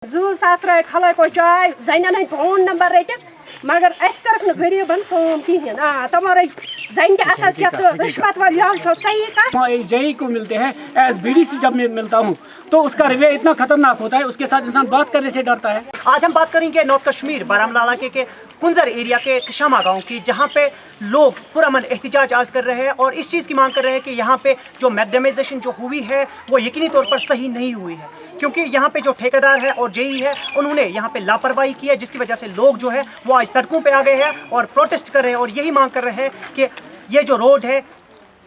2000 खल को चाय जन फोन नंबर रट मगर कर गरीबन कहें तम जन अथस रिश्वत वाल सही जई को मिलते हैं एज बीडीसी जब मैं मिलता हूँ तो उसका रवैया इतना खतरनाक होता है, उसके साथ इंसान बात करने से डरता है। आज हम बात करेंगे नॉर्थ कश्मीर बारामूला इलाके के कुंजर एरिया के कशामा गांव की, जहां पे लोग पुरअमन एहतजाज आज कर रहे हैं और इस चीज़ की मांग कर रहे हैं कि यहां पे जो मैकडेमाइजेशन जो हुई है वो यकीनी तौर पर सही नहीं हुई है, क्योंकि यहाँ पे जो ठेकेदार है और जेई है उन्होंने यहाँ पे लापरवाही की है, जिसकी वजह से लोग जो है वो आज सड़कों पे आ गए हैं और प्रोटेस्ट कर रहे हैं और यही मांग कर रहे हैं कि ये जो रोड है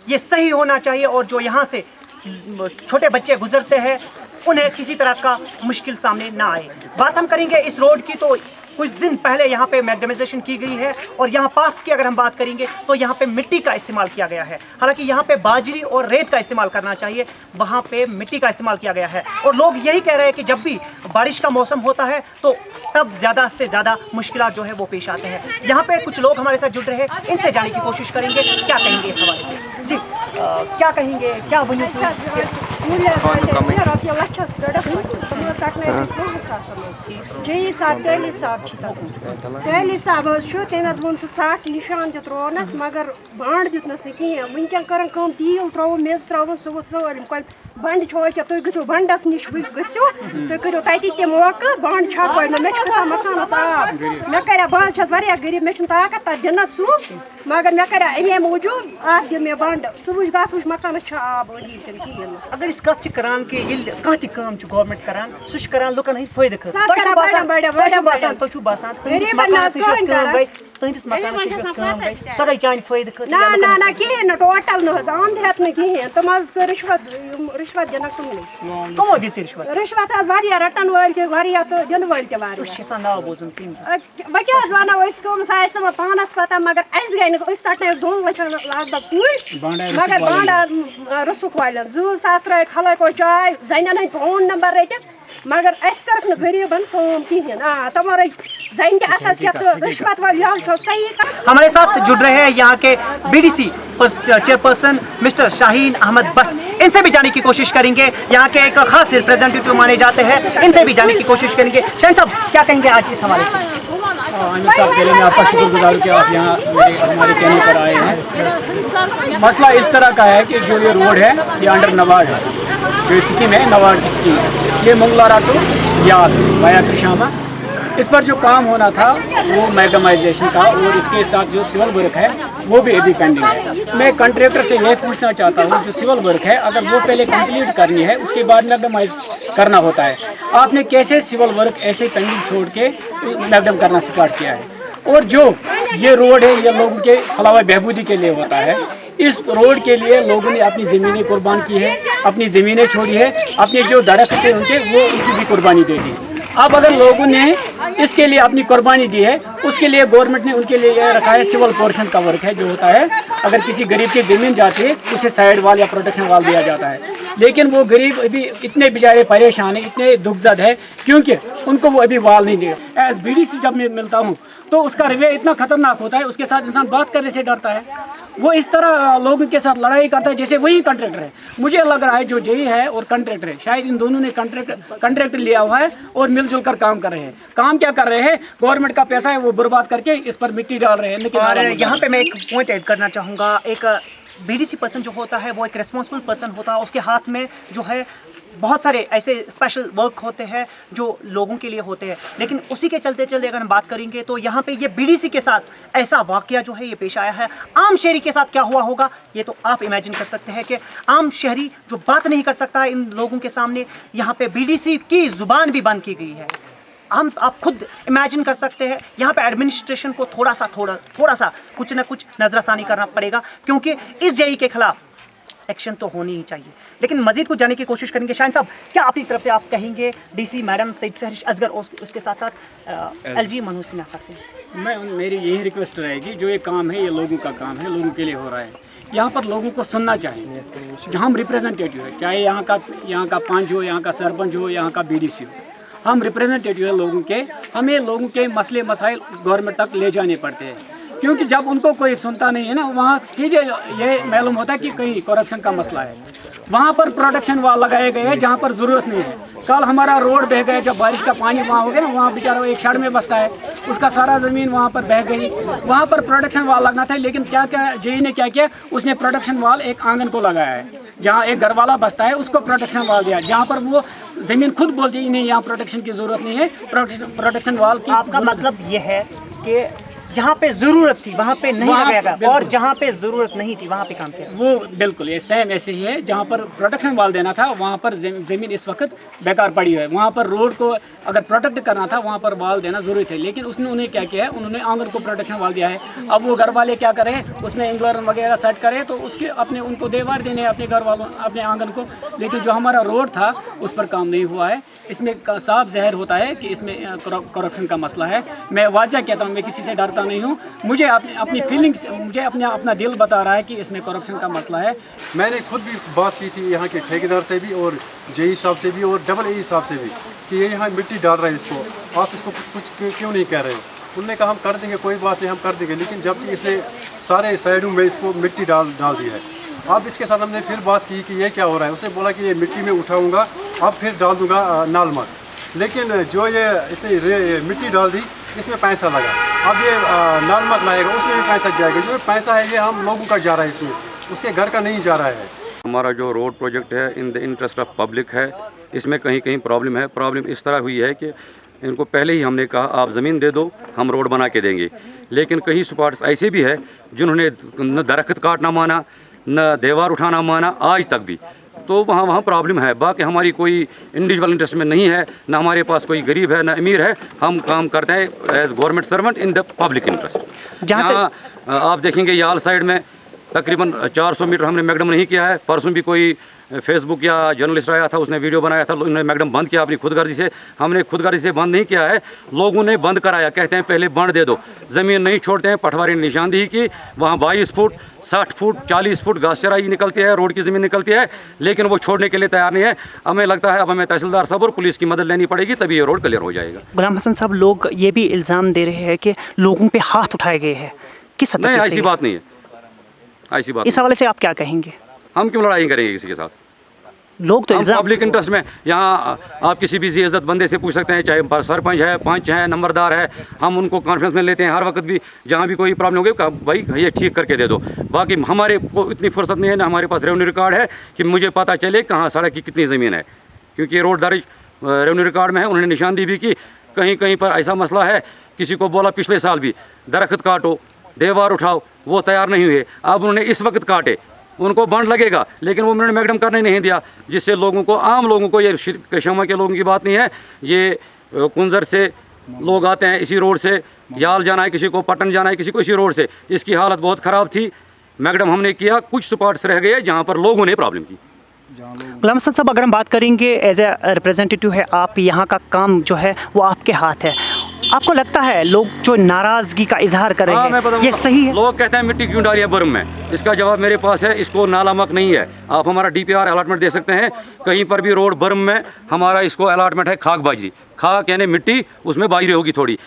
ये सही होना चाहिए और जो यहाँ से छोटे बच्चे गुजरते हैं उन्हें किसी तरह का मुश्किल सामने ना आए। बात हम करेंगे इस रोड की, तो कुछ दिन पहले यहाँ पे मैकडेमाइजेशन की गई है और यहाँ पास की अगर हम बात करेंगे तो यहाँ पे मिट्टी का इस्तेमाल किया गया है। हालांकि यहाँ पे बाजरी और रेत का इस्तेमाल करना चाहिए, वहाँ पे मिट्टी का इस्तेमाल किया गया है और लोग यही कह रहे हैं कि जब भी बारिश का मौसम होता है तो तब ज़्यादा से ज़्यादा मुश्किलात जो है वो पेश आते हैं। यहाँ पे कुछ लोग हमारे साथ जुड़ रहे हैं, इनसे जाने की कोशिश करेंगे क्या कहेंगे इस हवाले से। जी क्या कहेंगे, क्या जी साहब तेली साहब तेली साहब तमें वो ट निशान त्रोनस मगर बंड दितनस कहें वनकन कर तील त्रो मेज त्रो सह सालम कल बंड क्या तुम गो बंडस नश गो तुम करो तक मौका बंड छक मे मकानस आब मे कर बहुत गरीब मे ताकत तक दिन सू मगर मे कर अमे मूजूब अत दि मे बंड सह वो गस वो मकानस आब कहें। अगर इस कत करान कि कम गवर्नमेंट करान सह करान लुकन हंद फायदे तुंदिस मकान सह गई चान फायदे ना कहें टोटल अंध हेत कहें तम कर रिश्वत दिन कमो दिस रिश्वत रटन वाल तो दिन वाल नाव बोजन बह क्या वन सह पानस पता मगर अस गई सटन 2 लक्षन लग भग पूरी मगर बांड रसुक वाल 2000 खल को चाय जन फोन नंबर रट मगर कर गरीबन कहें तम जन अथस रिश्वत वाल सही। हमारे साथ जुड़ रहे हैं यहाँ के BDC chairperson mister Shaheen Ahmed Bhat, इनसे भी जाने की कोशिश करेंगे। यहाँ के एक खास रिप्रेजेंटेटिव माने जाते हैं, इनसे भी जाने की कोशिश करेंगे। शाहीन साहब क्या कहेंगे आज इस हवाले से। आमिर साहब पहले मैं आपका शुक्रगुजार कि आप यहाँ हमारे कहने पर आए हैं। मसला इस तरह का है कि जो ये रोड है ये अंडर नवाड है, जो स्कीम है नवाड की स्कीम है, ये मंगलारा टू याद वाया कशामा। इस पर जो काम होना था वो मैकडेमाइजेशन का और इसके साथ जो सिविल वर्क है वो भी अभी पेंडिंग है। मैं कॉन्ट्रैक्टर से यह पूछना चाहता हूँ जो सिविल वर्क है अगर वो पहले कंप्लीट करनी है उसके बाद मैकडेमाइज करना होता है, आपने कैसे सिविल वर्क ऐसे पेंडिंग छोड़ के मैकडेम करना स्टार्ट किया है। और जो ये रोड है ये लोगों के फलावा बहबूदी के लिए होता है। इस रोड के लिए लोगों ने अपनी ज़मीनें कुर्बान की है, अपनी ज़मीनें छोड़ी है, अपने जो दरख्त थे उनके वो उनकी भी कुर्बानी दे दी। अब अगर लोगों ने इसके लिए अपनी कुर्बानी दी है उसके लिए गवर्नमेंट ने उनके लिए यह रखा है सिविल पोर्शन का वर्क है जो होता है अगर किसी गरीब की ज़मीन जाती है उसे साइड वाल या प्रोटेक्शन वाल दिया जाता है, लेकिन वो गरीब अभी इतने बेचारे परेशान हैं, इतने दुखजद है क्योंकि उनको वो अभी वाल नहीं दे। एज बीडीसी जब मैं मिलता हूँ तो उसका रवैया इतना खतरनाक होता है, उसके साथ इंसान बात करने से डरता है। वो इस तरह लोगों के साथ लड़ाई करता है जैसे वही कॉन्ट्रैक्टर है। मुझे लग रहा है जो जेई है और कॉन्ट्रैक्टर है शायद इन दोनों ने कॉन्ट्रैक्टर लिया हुआ है और मिलजुल कर काम कर रहे हैं। काम क्या कर रहे हैं, गवर्नमेंट का पैसा है वो बर्बाद करके इस पर मिट्टी डाल रहे हैं। लेकिन यहाँ पे मैं एक पॉइंट ऐड करना चाहूँगा, एक बीडीसी पर्सन जो होता है वो एक रिस्पॉन्सिबल पर्सन होता है, उसके हाथ में जो है बहुत सारे ऐसे स्पेशल वर्क होते हैं जो लोगों के लिए होते हैं। लेकिन उसी के चलते चलते अगर हम बात करेंगे तो यहाँ पे ये बीडीसी के साथ ऐसा वाकया जो है ये पेश आया है। आम शहरी के साथ क्या हुआ होगा ये तो आप इमेजिन कर सकते हैं कि आम शहरी जो बात नहीं कर सकता इन लोगों के सामने, यहाँ पे बीडीसी की ज़ुबान भी बंद की गई है। आप खुद इमेजिन कर सकते हैं यहाँ पे एडमिनिस्ट्रेशन को थोड़ा सा कुछ ना कुछ नज़रसानी करना पड़ेगा, क्योंकि इस जेई के खिलाफ एक्शन तो होनी ही चाहिए। लेकिन मजीद कुछ जाने की कोशिश करेंगे। शाहीन साहब क्या अपनी तरफ से आप कहेंगे डीसी मैडम सईद सहरिश असगर और उसके साथ साथ एलजी मनोज सिन्हा साहब से। मेरी यही रिक्वेस्ट रहेगी जो ये काम है ये लोगों का काम है, लोगों के लिए हो रहा है। यहाँ पर लोगों को सुनना चाहिए। जो हम रिप्रेजेंटेटिव है, चाहे यहाँ का पंच हो, यहाँ का सरपंच हो, यहाँ का बीडीसी हो, हम रिप्रेजेंटेटिव है लोगों के। हमें लोगों के मसले मसाइल गवर्नमेंट तक ले जाने पड़ते हैं, क्योंकि जब उनको कोई सुनता नहीं है ना वहाँ सीधे ये मालूम होता है कि कहीं करप्शन का मसला है। वहाँ पर प्रोटेक्शन वाल लगाए गए हैं जहाँ पर ज़रूरत नहीं है। कल हमारा रोड बह गया, जब बारिश का पानी वहाँ हो गया ना, वहाँ बेचारा एक शड़ में बसता है, उसका सारा ज़मीन वहाँ पर बह गई। वहाँ पर प्रोटेक्शन वाल लगना था, लेकिन क्या क्या जेई ने क्या किया, उसने प्रोटेक्शन वाल एक आंगन को लगाया है, जहाँ एक घर वाला बसता है उसको प्रोटेक्शन वाल दिया, जहाँ पर वो ज़मीन खुद बोलती है नहीं यहाँ प्रोटेक्शन की ज़रूरत नहीं है, प्रोटेक्शन वाल की। आपका मतलब ये है कि जहाँ पे ज़रूरत थी वहाँ पे नहीं लगाया, और जहाँ पे ज़रूरत नहीं थी वहाँ पे काम किया। वो बिल्कुल ये सेम ऐसे ही है, जहाँ पर प्रोटेक्शन वाल देना था वहाँ पर ज़मीन इस वक्त बेकार पड़ी है। वहाँ पर रोड को अगर प्रोटेक्ट करना था वहाँ पर वाल देना ज़रूरी थे, लेकिन उसने उन्हें क्या किया है, उन्होंने आंगन को प्रोटेक्शन वाल दिया है। अब वो घर वाले क्या करें, उसमें इंग्लर वगैरह सेट करें तो उसके अपने उनको देवार देने हैं अपने घर वालों अपने आंगन को, लेकिन जो हमारा रोड था उस पर काम नहीं हुआ है। इसमें साफ ज़हर होता है कि इसमें करप्शन का मसला है। मैं वाज़ह कहता हूँ, मैं किसी से डरता नहीं हूँ, मुझे अपनी फीलिंग्स, मुझे अपना दिल बता रहा है कि इसमें करप्शन का मसला है। मैंने खुद भी बात की थी यहाँ के ठेकेदार से भी और जेई साहब से भी और डबल ए साहब से भी कि ये यहाँ मिट्टी डाल रहे हैं इसको, आप इसको कुछ क्यों नहीं कह रहे। उन्होंने कहा हम कर देंगे, कोई बात नहीं हम कर देंगे, लेकिन जबकि इसने सारे साइडों में इसको मिट्टी डाल दिया है। अब इसके साथ हमने फिर बात की कि ये क्या हो रहा है, उसने बोला कि ये मिट्टी में उठाऊँगा अब फिर डाल दूँगा नालमक, लेकिन जो ये इसने मिट्टी डाल दी इसमें पैसा लगा, अब ये नालमक लाएगा उसमें भी पैसा जाएगा, जो पैसा है ये हम लोगों का जा रहा है, इसमें उसके घर का नहीं जा रहा है। हमारा जो रोड प्रोजेक्ट है in the interest of public है, इसमें कहीं कहीं प्रॉब्लम है। प्रॉब्लम इस तरह हुई है कि इनको पहले ही हमने कहा आप ज़मीन दे दो हम रोड बना के देंगे, लेकिन कई स्पॉट्स ऐसे भी है जिन्होंने न दरख्त काटना माना न दीवार उठाना माना आज तक भी, तो वहाँ प्रॉब्लम है। बाकी हमारी कोई इंडिविजुअल इंटरेस्ट में नहीं है, ना हमारे पास कोई गरीब है ना अमीर है, हम काम करते हैं as government servant in the public interest. जहाँ आप देखेंगे याल साइड में तकरीबन 400 मीटर हमने मैकडम नहीं किया है। परसों भी कोई फेसबुक या जर्नलिस्ट आया था, उसने वीडियो बनाया था, उन्होंने मैकडम बंद किया अपनी खुदगर्जी से। हमने खुदगर्जी से बंद नहीं किया है, लोगों ने बंद कराया, कहते हैं पहले बंद दे दो, ज़मीन नहीं छोड़ते हैं। पटवारी ने निशानदेही की, वहाँ 22 फुट 60 फुट 40 फुट घास चराई निकलती है, रोड की ज़मीन निकलती है, लेकिन वो छोड़ने के लिए तैयार नहीं है। हमें लगता है अब हमें तहसीलदार साहब और पुलिस की मदद लेनी पड़ेगी, तभी ये रोड क्लियर हो जाएगा। गुलाम हसन साहब, लोग ये भी इल्ज़ाम दे रहे हैं कि लोगों पे हाथ उठाए गए हैं, किस हद तक? नहीं, ऐसी बात नहीं है, ऐसी बात। इस हवाले से आप क्या कहेंगे? हम क्यों लड़ाई करेंगे किसी के साथ? लोग तो हम पब्लिक इंटरेस्ट में, यहाँ आप किसी भी इज्जत बंदे से पूछ सकते हैं, चाहे सरपंच है, पंच है, नंबरदार है, हम उनको कॉन्फ्रेंस में लेते हैं हर वक्त भी। जहाँ भी कोई प्रॉब्लम हो गई भाई ये ठीक करके दे दो। बाकी हमारे को इतनी फुर्सत नहीं है, ना हमारे पास रेवेन्यू रिकॉर्ड है कि मुझे पता चले कहाँ सड़क की कितनी ज़मीन है, क्योंकि ये रोड दर्ज रेवेन्यू रिकॉर्ड में है। उन्होंने निशानदेही भी की, कहीं कहीं पर ऐसा मसला है, किसी को बोला पिछले साल भी दरख्त काटो दीवार उठाओ, वो तैयार नहीं हुए। अब उन्होंने इस वक्त काटे, उनको बंड लगेगा, लेकिन वो उन्होंने मैकडम करने नहीं दिया, जिससे लोगों को, आम लोगों को, ये कशमा के लोगों की बात नहीं है, ये कुंजर से लोग आते हैं इसी रोड से, याल जाना है किसी को, पटन जाना है किसी को, इसी रोड से। इसकी हालत बहुत ख़राब थी, मैकडम हमने किया, कुछ स्पॉट्स रह गए जहाँ पर लोगों ने प्रॉब्लम की। गुलाम हसन साहब, अगर हम बात करेंगे एज ए रिप्रेजेंटेटिव है आप, यहाँ का काम जो है वो आपके हाथ है, आपको लगता है लोग जो नाराज़गी का इजहार कर रहे हैं ये सही है? लोग कहते हैं मिट्टी क्यों डाली है बर्म में, इसका जवाब मेरे पास है, इसको नालामक नहीं है। आप हमारा DPR अलॉटमेंट दे सकते हैं, कहीं पर भी रोड बर्म में हमारा इसको अलॉटमेंट है खाक बाजरी, खाक यानी मिट्टी, उसमें बाजरी होगी थोड़ी,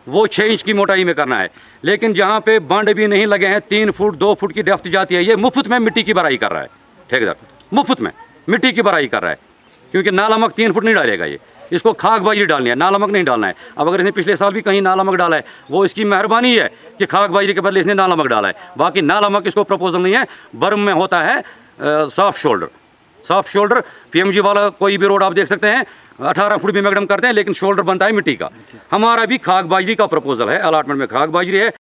वो 6 इंच की मोटाई में करना है। लेकिन जहाँ पे बंड भी नहीं लगे हैं, 3 फुट 2 फुट की डेप्थ जाती है, ये मुफ्त में मिट्टी की भराई कर रहा है ठेकेदार, मुफ्त में मिट्टी की भराई कर रहा है, क्योंकि नालामक 3 फुट नहीं डालेगा ये, इसको खाक बाजरी डालनी है, नालामक नहीं डालना है। अब अगर इसने पिछले साल भी कहीं नालामक डाला है, वो इसकी मेहरबानी है कि खाक बाजरी के बदले इसने नालामक डाला है, बाकी नालामक इसको प्रपोजल नहीं है। बर्म में होता है सॉफ्ट शोल्डर PMG वाला कोई भी रोड आप देख सकते हैं, 18 फुट भी मैकडम करते हैं, लेकिन शोल्डर बनता है मिट्टी का। हमारा भी खाक बाजरी का प्रपोजल है, अलॉटमेंट में खाक बाजरी है।